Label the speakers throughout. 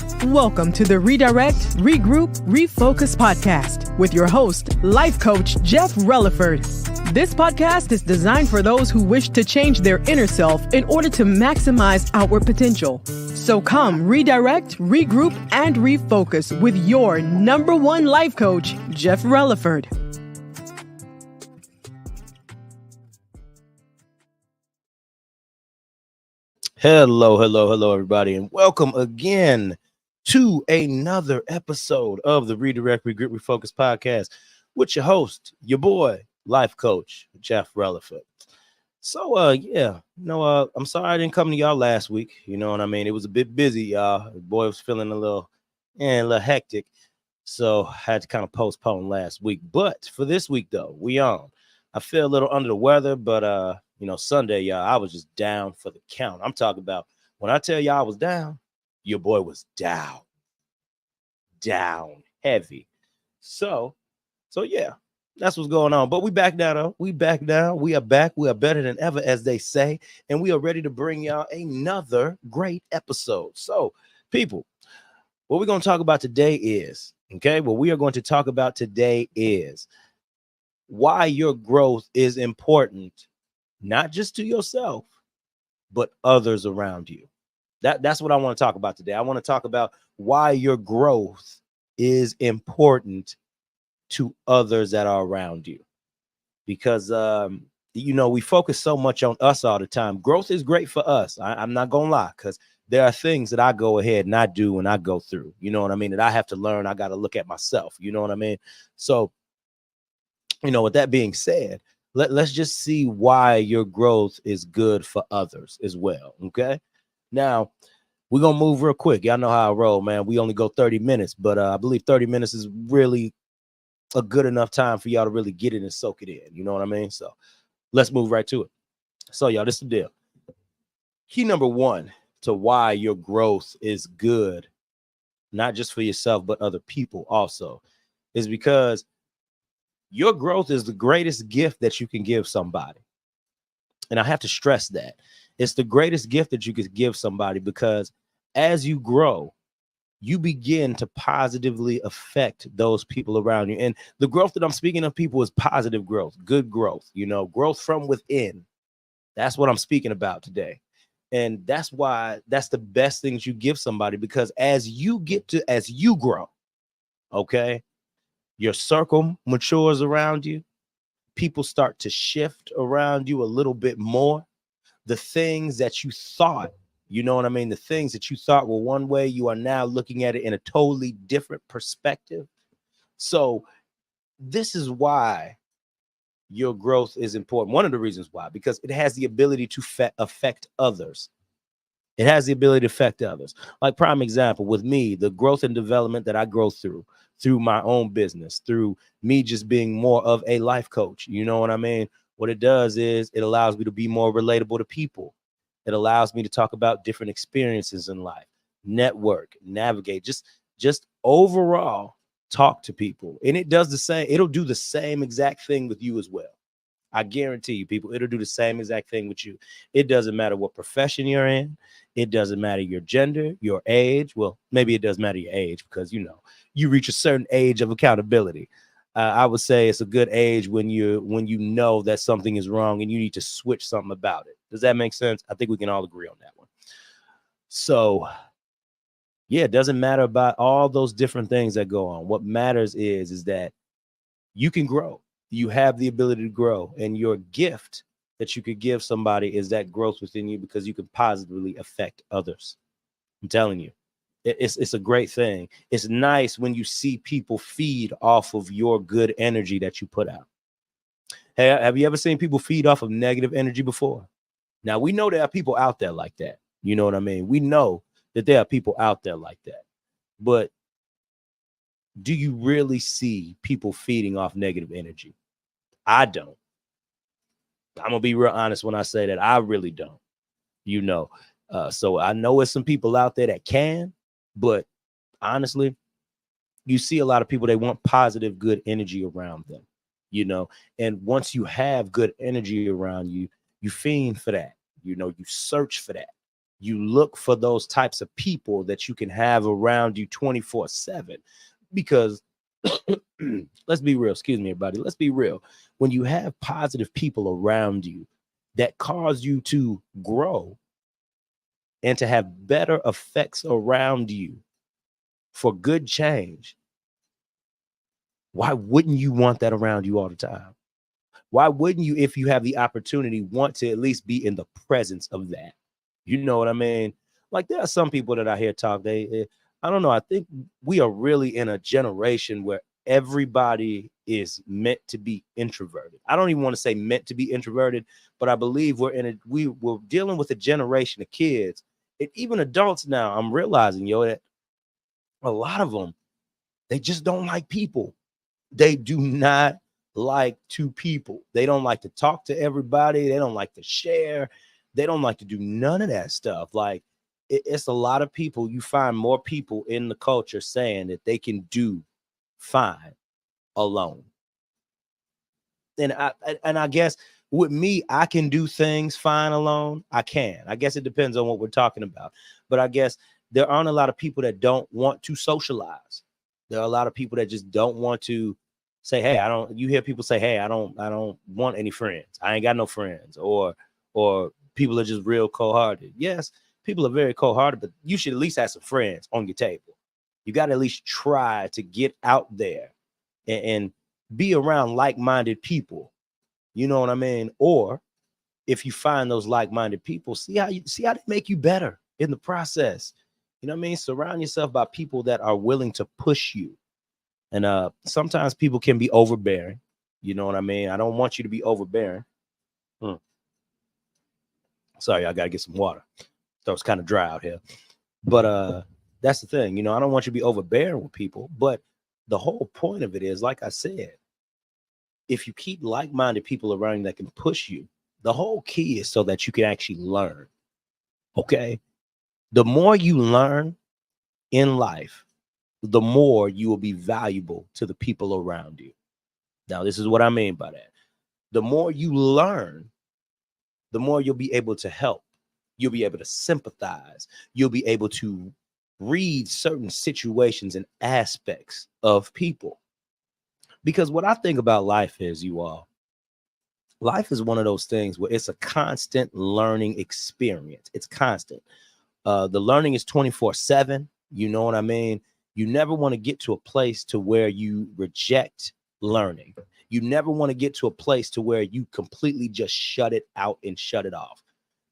Speaker 1: Welcome to the Redirect, Regroup, Refocus podcast with your host, life coach Jeff Relaford. This podcast is designed for those who wish to change their inner self in order to maximize outward potential. So come redirect, regroup, and refocus with your number one life coach, Jeff Relaford.
Speaker 2: Hello, everybody, and welcome again to another episode of the Redirect, Regroup, Refocus podcast with your host, your boy, life coach, Jeff Relaford. So, I'm sorry I didn't come to y'all last week. You know what I mean? It was a bit busy, y'all. The boy was feeling a little hectic, so I had to kind of postpone last week. But for this week, though, we on. I feel a little under the weather, but Sunday, y'all, I was just down for the count. I'm talking about when I tell y'all I was down, your boy was down heavy. So yeah, that's what's going on. But we back now, though. We back now. We are back. We are better than ever, as they say. And we are ready to bring y'all another great episode. So, people, what we're going to talk about today is, why your growth is important, not just to yourself, but others around you. That's what I want to talk about today. I want to talk about why your growth is important to others that are around you. Because, we focus so much on us all the time. Growth is great for us. I'm not going to lie, because there are things that I go ahead and I do and I go through, you know what I mean? That I have to learn. I got to look at myself, you know what I mean? So, with that being said, let's just see why your growth is good for others as well, okay? Now, we're going to move real quick. Y'all know how I roll, man. We only go 30 minutes, but I believe 30 minutes is really a good enough time for y'all to really get it and soak it in. You know what I mean? So let's move right to it. So, y'all, this is the deal. Key number one to why your growth is good, not just for yourself, but other people also, is because your growth is the greatest gift that you can give somebody. And I have to stress that. It's the greatest gift that you could give somebody, because as you grow, you begin to positively affect those people around you. And the growth that I'm speaking of, people, is positive growth, good growth, growth from within. That's what I'm speaking about today. And that's why that's the best things you give somebody, because as you grow, okay, your circle matures around you. People start to shift around you a little bit more. The things that you thought, the things that you thought were one way, you are now looking at it in a totally different perspective. So this is why your growth is important. One of the reasons why, because it has the ability to affect others. It has the ability to affect others. Like, prime example with me, the growth and development that I go through my own business, through me just being more of a life coach. You know what I mean? What it does is it allows me to be more relatable to people. It allows me to talk about different experiences in life, network, navigate, just overall talk to people. And it does the same. It'll do the same exact thing with you as well. I guarantee you, people, it'll do the same exact thing with you. It doesn't matter what profession you're in. It doesn't matter your gender, your age. Well, maybe it does matter your age, because, you reach a certain age of accountability. I would say it's a good age when you know that something is wrong and you need to switch something about it. Does that make sense? I think we can all agree on that one. So, yeah, it doesn't matter about all those different things that go on. What matters is that you can grow. You have the ability to grow, and your gift that you could give somebody is that growth within you, because you can positively affect others. I'm telling you, it's a great thing. It's nice when you see people feed off of your good energy that you put out. Hey, have you ever seen people feed off of negative energy before? Now, we know there are people out there like that. You know what I mean? We know that there are people out there like that. But do you really see people feeding off negative energy? I don't. I'm going to be real honest when I say that. I really don't. So I know there's some people out there that can, but honestly, you see a lot of people, they want positive, good energy around them, and once you have good energy around you, you fiend for that, you search for that. You look for those types of people that you can have around you 24/7. Because let's be real, excuse me, everybody. Let's be real. When you have positive people around you that cause you to grow and to have better effects around you for good change, why wouldn't you want that around you all the time? Why wouldn't you, if you have the opportunity, want to at least be in the presence of that? You know what I mean? Like, there are some people that I hear talk, I don't know, I think we are really in a generation where everybody is meant to be introverted. I don't even want to say meant to be introverted, but I believe we're dealing with a generation of kids and even adults now. I'm realizing, that a lot of them, they just don't like people. They do not like two people. They don't like to talk to everybody. They don't like to share. They don't like to do none of that stuff. Like, it's a lot of people. You find more people in the culture saying that they can do fine alone. And I guess with me, I can do things fine alone. I can. I guess it depends on what we're talking about. But I guess there aren't a lot of people that don't want to socialize. There are a lot of people that just don't want to say, hey, you hear people say, hey, I don't want any friends. I ain't got no friends. Or people are just real cold-hearted. Yes, people are very cold-hearted, but you should at least have some friends on your table. You got to at least try to get out there and be around like-minded people. You know what I mean? Or if you find those like-minded people, see how they make you better in the process. You know what I mean? Surround yourself by people that are willing to push you. And sometimes people can be overbearing. You know what I mean? I don't want you to be overbearing. Sorry, I got to get some water. So it's kind of dry out here. But that's the thing. I don't want you to be overbearing with people. But the whole point of it is, like I said, if you keep like-minded people around you that can push you, the whole key is so that you can actually learn. Okay? The more you learn in life, the more you will be valuable to the people around you. Now, this is what I mean by that. The more you learn, the more you'll be able to help. You'll be able to sympathize. You'll be able to read certain situations and aspects of people. Because what I think about life is, you all, life is one of those things where it's a constant learning experience. It's constant. The learning is 24/7. You know what I mean? You never want to get to a place to where you reject learning. You never want to get to a place to where you completely just shut it out and shut it off,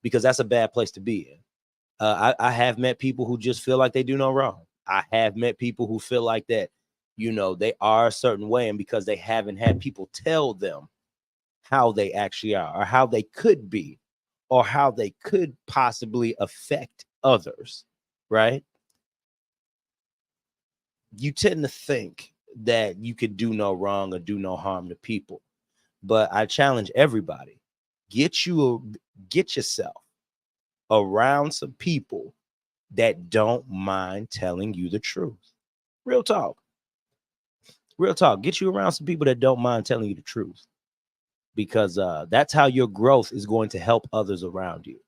Speaker 2: because that's a bad place to be in. I have met people who just feel like they do no wrong. I have met people who feel like that, they are a certain way, and because they haven't had people tell them how they actually are, or how they could be, or how they could possibly affect others, right? You tend to think that you could do no wrong or do no harm to people. But I challenge everybody, get yourself around some people that don't mind telling you the truth. Real talk. Get you around some people that don't mind telling you the truth, because that's how your growth is going to help others around you.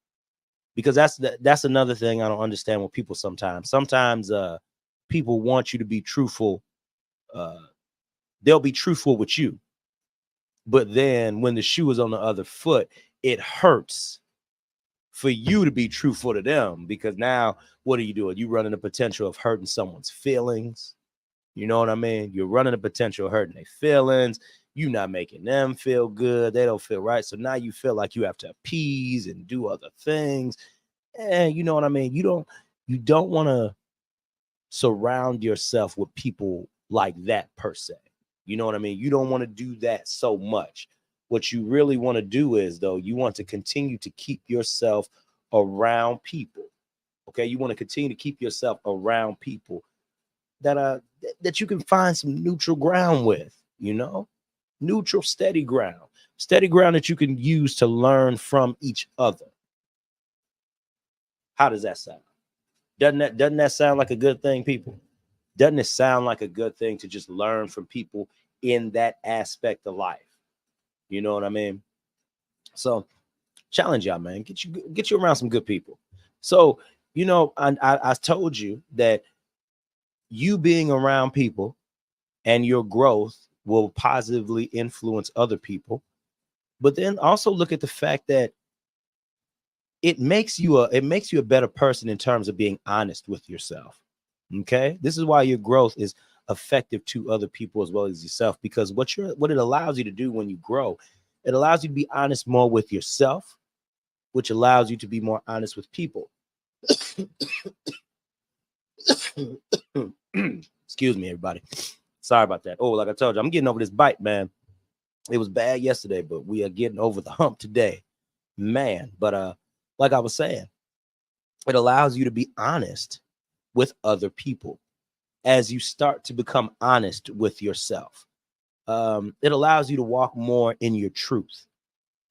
Speaker 2: Because that's another thing I don't understand with people sometimes. Sometimes people want you to be truthful. They'll be truthful with you, but then when the shoe is on the other foot, it hurts for you to be truthful to them, because now what are you doing? You running the potential of hurting someone's feelings. You know what I mean? You're running the potential of hurting their feelings. You're not making them feel good. They don't feel right. So now you feel like you have to appease and do other things. And you know what I mean? You don't want to surround yourself with people like that per se. You know what I mean? You don't want to do that so much. What you really want to do is, though, you want to continue to keep yourself around people. Okay? You want to continue to keep yourself around people that you can find some neutral ground with, neutral, steady ground that you can use to learn from each other. How does that sound? Doesn't that sound like a good thing, people? Doesn't it sound like a good thing to just learn from people in that aspect of life? You know what I mean? So challenge y'all, man. Get you around some good people. So, I told you that you being around people and your growth will positively influence other people. But then also look at the fact that it makes you a better person in terms of being honest with yourself. Okay, this is why your growth is effective to other people as well as yourself, because what it allows you to do when you grow, it allows you to be honest more with yourself, which allows you to be more honest with people. Excuse me, everybody. Sorry about that. Oh, like I told you, I'm getting over this bite, man. It was bad yesterday, but we are getting over the hump today, man. But like I was saying, it allows you to be honest with other people as you start to become honest with yourself. It allows you to walk more in your truth,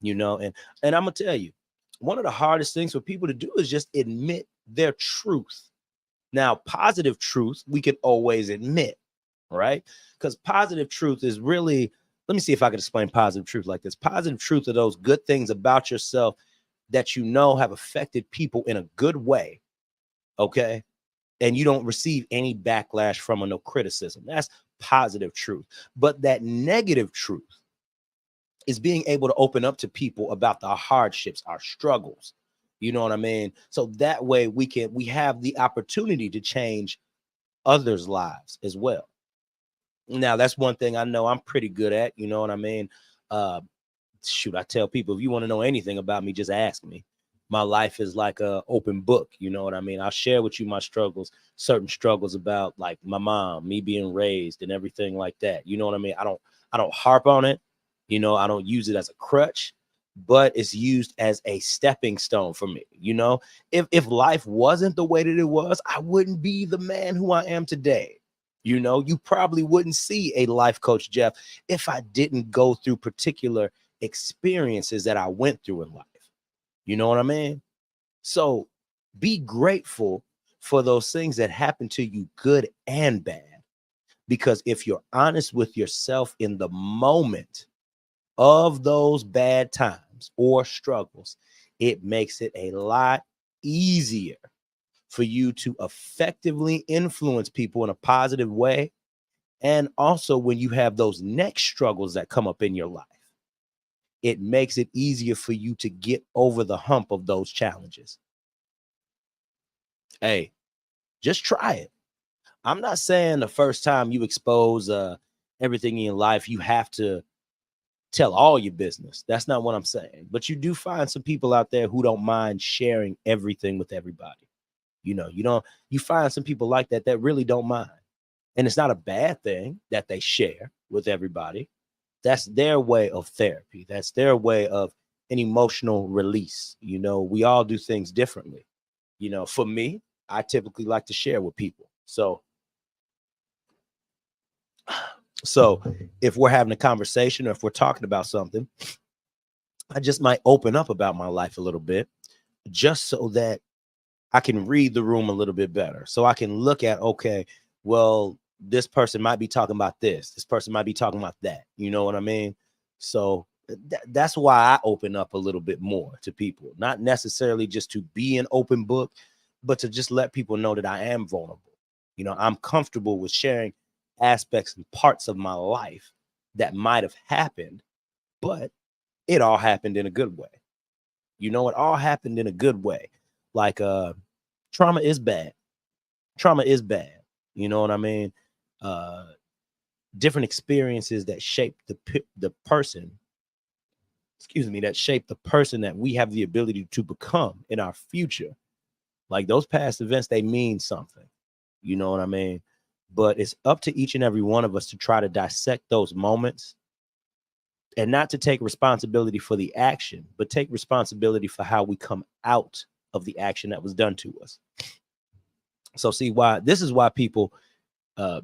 Speaker 2: and I'm gonna tell you, one of the hardest things for people to do is just admit their truth. Now, positive truth we can always admit, right? Because positive truth is really, let me see if I can explain positive truth like this. Positive truth are those good things about yourself that have affected people in a good way, okay? And you don't receive any backlash from or no criticism. That's positive truth. But that negative truth is being able to open up to people about our hardships, our struggles. You know what I mean? So that way we have the opportunity to change others' lives as well. Now, that's one thing I know I'm pretty good at. You know what I mean? I tell people, if you want to know anything about me, just ask me. My life is like an open book. You know what I mean? I'll share with you my struggles, certain struggles about like my mom, me being raised and everything like that. You know what I mean? I don't harp on it. I don't use it as a crutch, but it's used as a stepping stone for me. If life wasn't the way that it was, I wouldn't be the man who I am today. You probably wouldn't see a life coach Jeff if I didn't go through particular experiences that I went through in life. You know what I mean? So be grateful for those things that happen to you, good and bad, because if you're honest with yourself in the moment of those bad times or struggles, it makes it a lot easier for you to effectively influence people in a positive way. And also when you have those next struggles that come up in your life, it makes it easier for you to get over the hump of those challenges. Hey, just try it. I'm not saying the first time you expose everything in your life, you have to tell all your business. That's not what I'm saying. But you do find some people out there who don't mind sharing everything with everybody. You find some people like that really don't mind. And it's not a bad thing that they share with everybody. That's their way of therapy. That's their way of an emotional release. We all do things differently. For me, I typically like to share with people. So if we're having a conversation or if we're talking about something, I just might open up about my life a little bit just so that I can read the room a little bit better. So I can look at, okay, well, this person might be talking about this. This person might be talking about that. You know what I mean? So that's why I open up a little bit more to people, not necessarily just to be an open book, but to just let people know that I am vulnerable. I'm comfortable with sharing aspects and parts of my life that might have happened, but it all happened in a good way. It all happened in a good way. Like trauma is bad. Trauma is bad. You know what I mean? Different experiences that shape the person, that shape the person that we have the ability to become in our future. Like those past events, they mean something. You know what I mean? But it's up to each and every one of us to try to dissect those moments and not to take responsibility for the action, but take responsibility for how we come out of the action that was done to us. So this is why people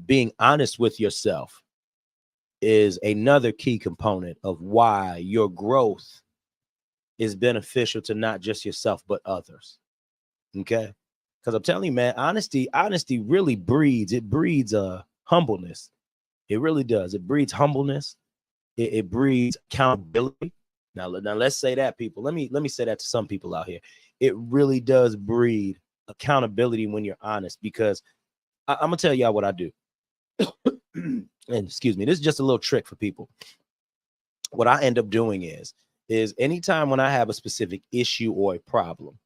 Speaker 2: being honest with yourself is another key component of why your growth is beneficial to not just yourself, but others. Okay. Because I'm telling you, man, honesty really breeds humbleness. It really does. It breeds humbleness. It breeds accountability. Now let's say that, people. Let me say that to some people out here. It really does breed accountability when you're honest, because I'm gonna tell y'all what I do. And excuse me, this is just a little trick for people. What I end up doing is anytime when I have a specific issue or a problem,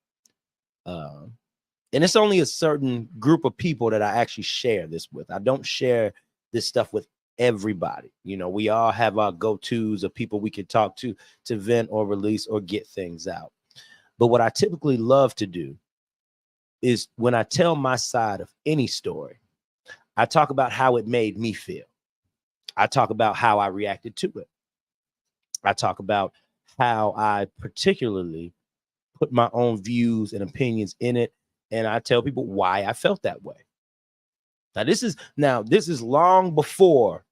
Speaker 2: and it's only a certain group of people that I actually share this with. I don't share this stuff with everybody. You know, we all have our go-tos of people we can talk to vent or release or get things out. But what I typically love to do is when I tell my side of any story, I talk about how it made me feel. I talk about how I reacted to it. I talk about how I particularly put my own views and opinions in it. And I tell people why I felt that way. Now, this is long before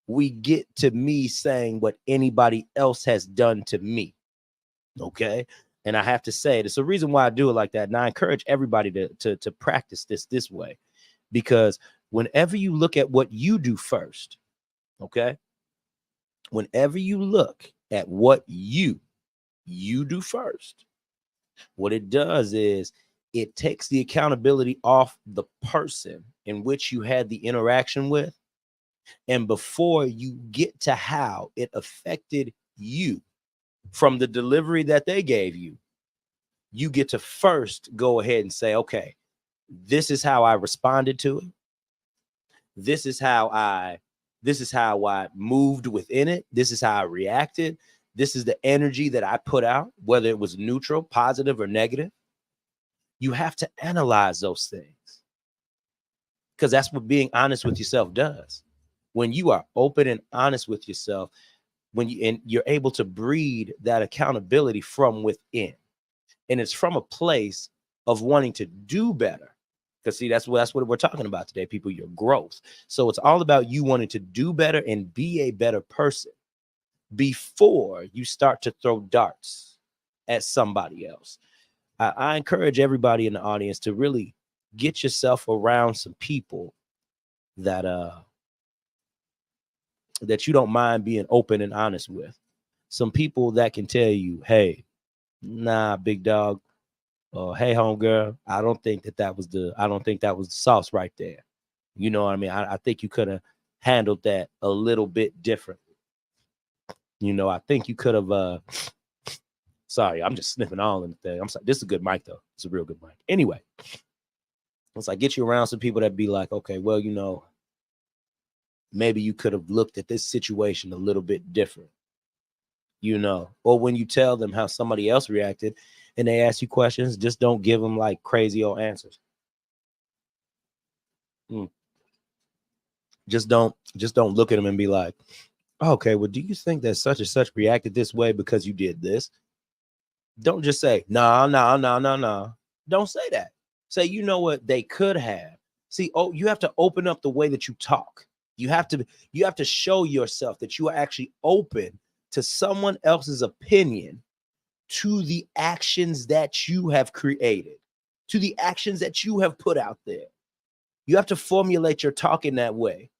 Speaker 2: we get to me saying what anybody else has done to me. Okay. And I have to say, there's a reason why I do it like that. And I encourage everybody to practice this way, because whenever you look at what you do first, okay, whenever you look at what you do first, what it does is it takes the accountability off the person in which you had the interaction with. And before you get to how it affected you from the delivery that they gave you, you get to first go ahead and say, okay, this is how I responded to it. This is how I moved within it. This is how I reacted. This is the energy that I put out, whether it was neutral, positive, or negative. You have to analyze those things, because that's what being honest with yourself does. When you are open and honest with yourself, you're able to breed that accountability from within, and it's from a place of wanting to do better. Because see, that's what we're talking about today, people, your growth. So it's all about you wanting to do better and be a better person before you start to throw darts at somebody else. I encourage everybody in the audience to really get yourself around some people that you don't mind being open and honest with. Some people that can tell you, hey, nah, big dog, or hey, homegirl, I don't think that was the sauce right there. You know what I mean? I think you could have handled that a little bit differently. You know, I think you could have sorry, I'm just sniffing all in the thing. I'm sorry. This is a good mic, though. It's a real good mic. Anyway, once I get you around some people that be like, okay, well, you know, maybe you could have looked at this situation a little bit different, you know, or when you tell them how somebody else reacted and they ask you questions, just don't give them like crazy old answers. Just don't look at them and be like, okay, well, do you think that such and such reacted this way because you did this? Don't just say, no. Don't say that. Say, you know what, they could have. See, you have to open up the way that you talk. You have to show yourself that you are actually open to someone else's opinion, to the actions that you have created, to the actions that you have put out there. You have to formulate your talk in that way.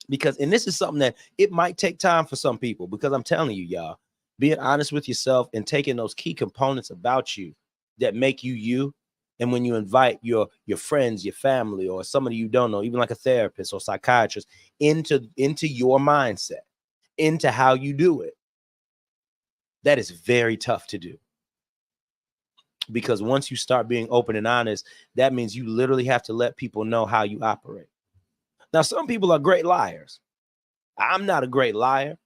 Speaker 2: Because, and this is something that it might take time for some people, because I'm telling you, y'all, being honest with yourself and taking those key components about you that make you you. And when you invite your friends, your family, or somebody you don't know, even like a therapist or psychiatrist, into your mindset, into how you do it, that is very tough to do. Because once you start being open and honest, that means you literally have to let people know how you operate. Now, some people are great liars. I'm not a great liar.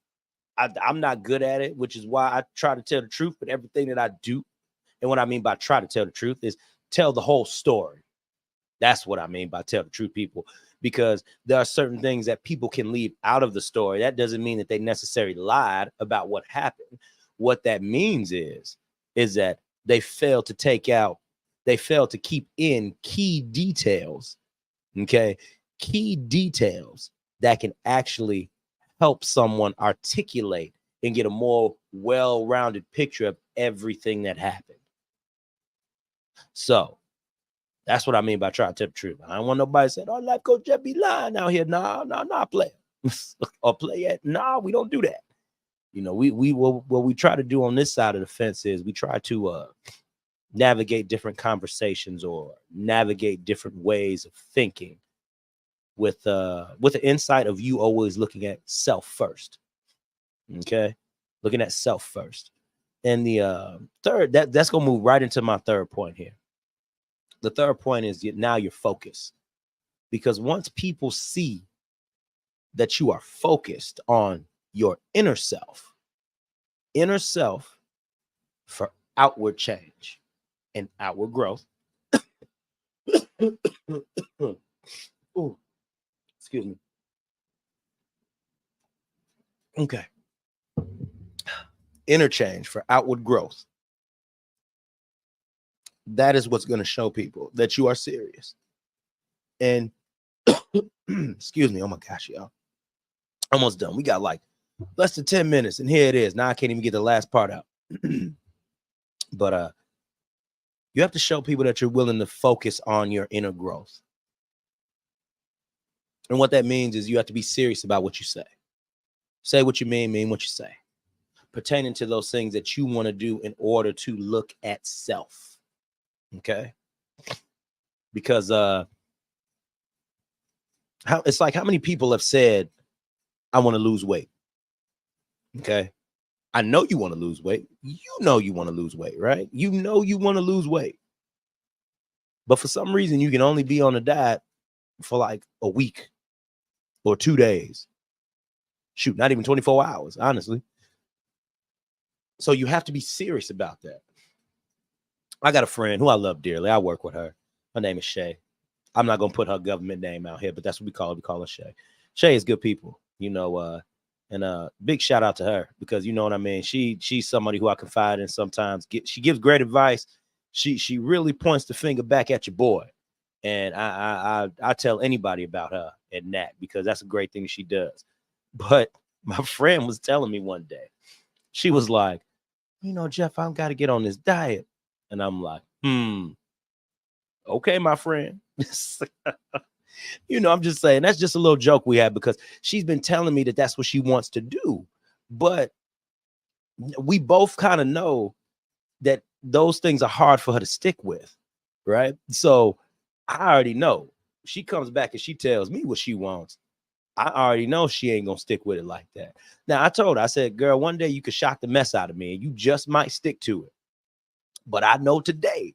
Speaker 2: I'm not good at it, which is why I try to tell the truth with everything that I do. And what I mean by try to tell the truth is tell the whole story. That's what I mean by tell the truth, people, because there are certain things that people can leave out of the story. That doesn't mean that they necessarily lied about what happened. What that means is that they failed to keep in key details, okay? Key details that can actually help someone articulate and get a more well-rounded picture of everything that happened. So that's what I mean by trying to tell the truth. I don't want nobody saying, oh, Life Coach Jeff be lying out here. No, player. Or play it. No, we don't do that. You know, what we try to do on this side of the fence is we try to navigate different conversations or navigate different ways of thinking with the insight of you always looking at self first. Okay, looking at self first. And the third, that's gonna move right into my third point here. The third point is now you're focused, because once people see that you are focused on your inner self for outward change and outward growth. Ooh, excuse me. Okay. Interchange for outward growth. That is what's going to show people that you are serious. And excuse me. Oh my gosh, y'all. Almost done. We got like less than 10 minutes, and here it is. Now I can't even get the last part out. But you have to show people that you're willing to focus on your inner growth. And what that means is you have to be serious about what you say. Say what you mean what you say. Pertaining to those things that you want to do in order to look at self. Okay? Because it's like how many people have said, I want to lose weight. Okay? I know you want to lose weight. You know you want to lose weight, right? You know you want to lose weight. But for some reason, you can only be on a diet for like a week or 2 days. Shoot, not even 24 hours, honestly. So you have to be serious about that. I got a friend who I love dearly. I work with her. Her name is Shay. I'm not going to put her government name out here, but that's what we call her. We call her Shay. Shay is good people, you know, and big shout out to her, because you know what I mean? She's somebody who I confide in sometimes. She gives great advice. She really points the finger back at your boy. And I tell anybody about her and that, because that's a great thing she does. But my friend was telling me one day, she was like, you know, Jeff, I've got to get on this diet. And I'm like, okay, my friend. You know, I'm just saying, that's just a little joke we had, because she's been telling me that that's what she wants to do. But we both kind of know that those things are hard for her to stick with, right? So I already know. She comes back and she tells me what she wants. I already know she ain't gonna stick with it like that. Now, I told her, I said, girl, one day you could shock the mess out of me and you just might stick to it. But I know today,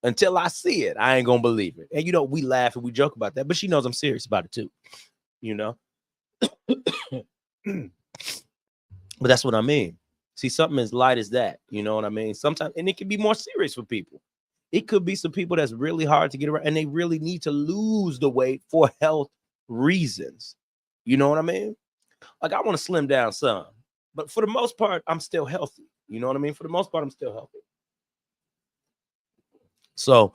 Speaker 2: until I see it, I ain't gonna believe it. And you know, we laugh and we joke about that, but she knows I'm serious about it too, you know. But that's what I mean. See, something as light as that, you know what I mean? Sometimes, and it can be more serious for people. It could be some people that's really hard to get around, and they really need to lose the weight for health reasons. You know what I mean? Like, I want to slim down some, but for the most part, I'm still healthy. You know what I mean? For the most part, I'm still healthy. So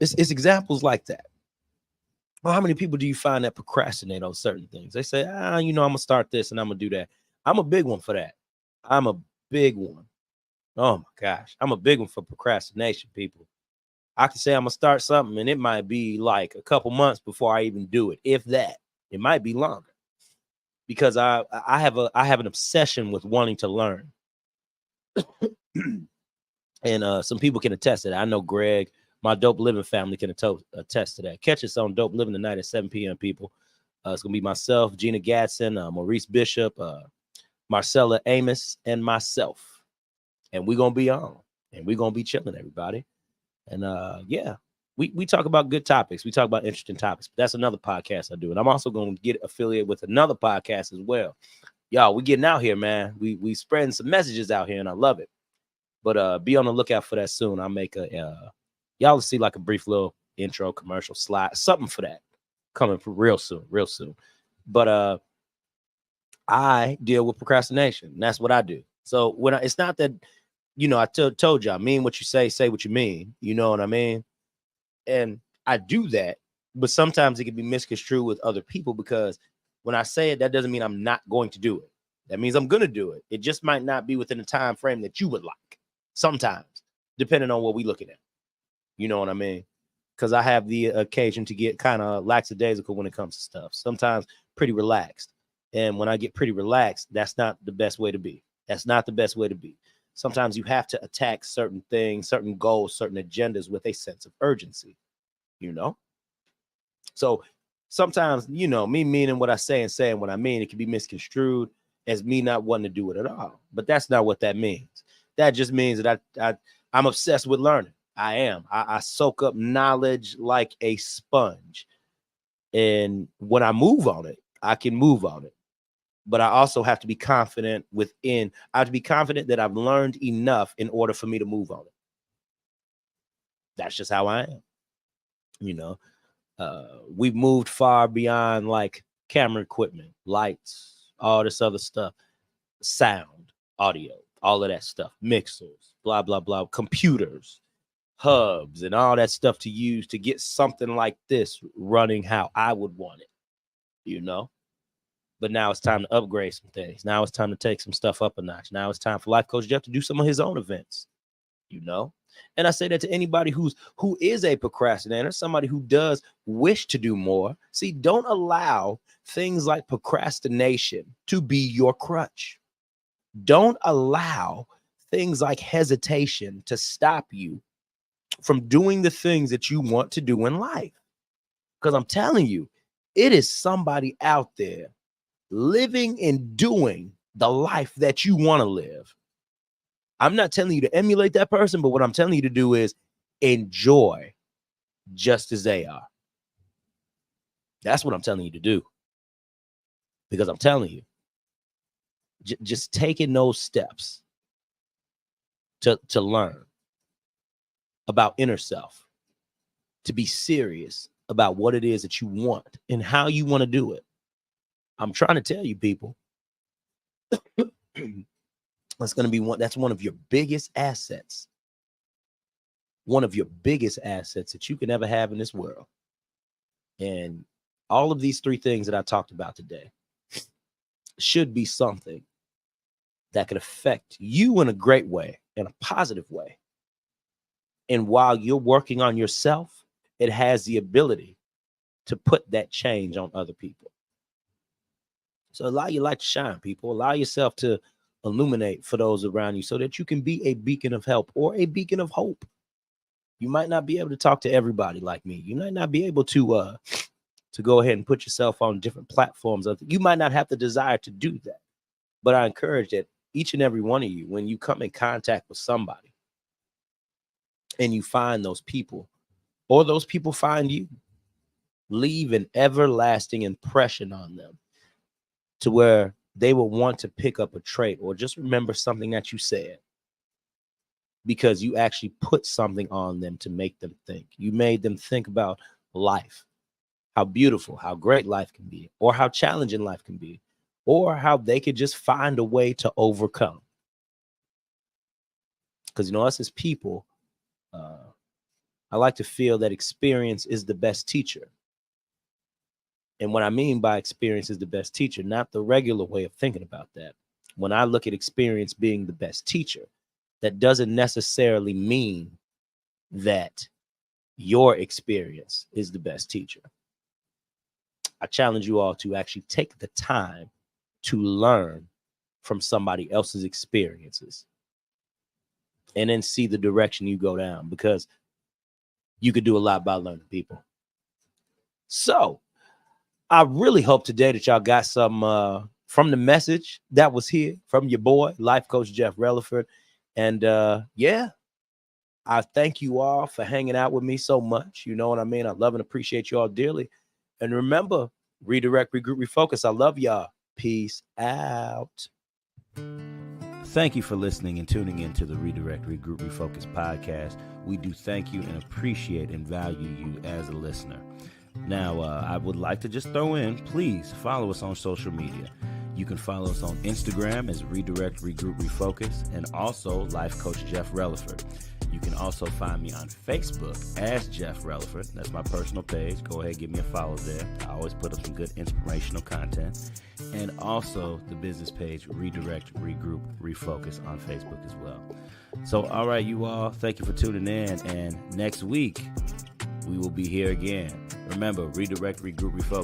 Speaker 2: it's examples like that. Well, how many people do you find that procrastinate on certain things? They say, you know, I'm gonna start this and I'm gonna do that. I'm a big one for that. I'm a big one. Oh my gosh, I'm a big one for procrastination, people. I can say I'm gonna start something and it might be like a couple months before I even do it. If that, it might be longer, because I have an obsession with wanting to learn. And some people can attest to that. I know Greg, my Dope Living family, can attest to that. Catch us on Dope Living tonight at 7 p.m., people. It's going to be myself, Gina Gadsden, Maurice Bishop, Marcella Amos, and myself. And we're going to be on. And we're going to be chilling, everybody. And yeah, we talk about good topics. We talk about interesting topics. But that's another podcast I do. And I'm also going to get affiliated with another podcast as well. Y'all, we getting out here, man. We spreading some messages out here, and I love it. But be on the lookout for that soon. I'll make y'all will see like a brief little intro commercial slide, something for that coming for real soon. But I deal with procrastination, and that's what I do. So it's not that, you know, I told you, I mean what you say what you mean. You know what I mean? And I do that, but sometimes it can be misconstrued with other people, because when I say it, that doesn't mean I'm not going to do it. That means I'm going to do it. It just might not be within the time frame that you would like. Sometimes, depending on what we're looking at. You know what I mean? Because I have the occasion to get kind of lackadaisical when it comes to stuff. Sometimes pretty relaxed. And when I get pretty relaxed, that's not the best way to be. That's not the best way to be. Sometimes you have to attack certain things, certain goals, certain agendas with a sense of urgency, you know? So sometimes, you know, me meaning what I say and saying what I mean, it can be misconstrued as me not wanting to do it at all. But that's not what that means. That just means that I'm obsessed with learning. I am. I soak up knowledge like a sponge. And when I move on it, I can move on it. But I also have to be confident within. I have to be confident that I've learned enough in order for me to move on it. That's just how I am. You know, we've moved far beyond like camera equipment, lights, all this other stuff, sound, audio, all of that stuff, mixers, blah, blah, blah, computers, hubs, and all that stuff to use to get something like this running how I would want it, you know? But now it's time to upgrade some things. Now it's time to take some stuff up a notch. Now it's time for Life Coach Jeff to do some of his own events, you know? And I say that to anybody who is a procrastinator, somebody who does wish to do more. See, don't allow things like procrastination to be your crutch. Don't allow things like hesitation to stop you from doing the things that you want to do in life. Because I'm telling you, it is somebody out there living and doing the life that you want to live. I'm not telling you to emulate that person, but what I'm telling you to do is enjoy just as they are. That's what I'm telling you to do. Because I'm telling you, just taking those steps to learn about inner self, to be serious about what it is that you want and how you want to do it. I'm trying to tell you, people, that's one of your biggest assets. One of your biggest assets that you can ever have in this world. And all of these three things that I talked about today should be something that could affect you in a great way, in a positive way. And while you're working on yourself, it has the ability to put that change on other people. So allow your light to shine, people. Allow yourself to illuminate for those around you so that you can be a beacon of help or a beacon of hope. You might not be able to talk to everybody like me. You might not be able to go ahead and put yourself on different platforms. You might not have the desire to do that. But I encourage that each and every one of you, when you come in contact with somebody and you find those people or those people find you, leave an everlasting impression on them to where they will want to pick up a trait or just remember something that you said because you actually put something on them to make them think. You made them think about life, how beautiful, how great life can be, or how challenging life can be, or how they could just find a way to overcome. Because, you know, us as people, I like to feel that experience is the best teacher. And what I mean by experience is the best teacher, not the regular way of thinking about that. When I look at experience being the best teacher, that doesn't necessarily mean that your experience is the best teacher. I challenge you all to actually take the time to learn from somebody else's experiences and then see the direction you go down, because you could do a lot by learning, people. So I really hope today that y'all got some from the message that was here from your boy, Life Coach Jeff Relaford. And yeah, I thank you all for hanging out with me so much. You know what I mean? I love and appreciate you all dearly. And remember, redirect, regroup, refocus. I love y'all. Peace out. Thank you for listening and tuning in to the Redirect, Regroup, Refocus podcast. We do thank you and appreciate and value you as a listener. Now, I would like to just throw in, please follow us on social media. You can follow us on Instagram as Redirect, Regroup, Refocus, and also Life Coach Jeff Relaford. You can also find me on Facebook as Jeff Relaford. That's my personal page. Go ahead, give me a follow there. I always put up some good inspirational content. And also the business page, Redirect, Regroup, Refocus on Facebook as well. So, all right, you all, thank you for tuning in. And next week, we will be here again. Remember, redirect, regroup, refocus.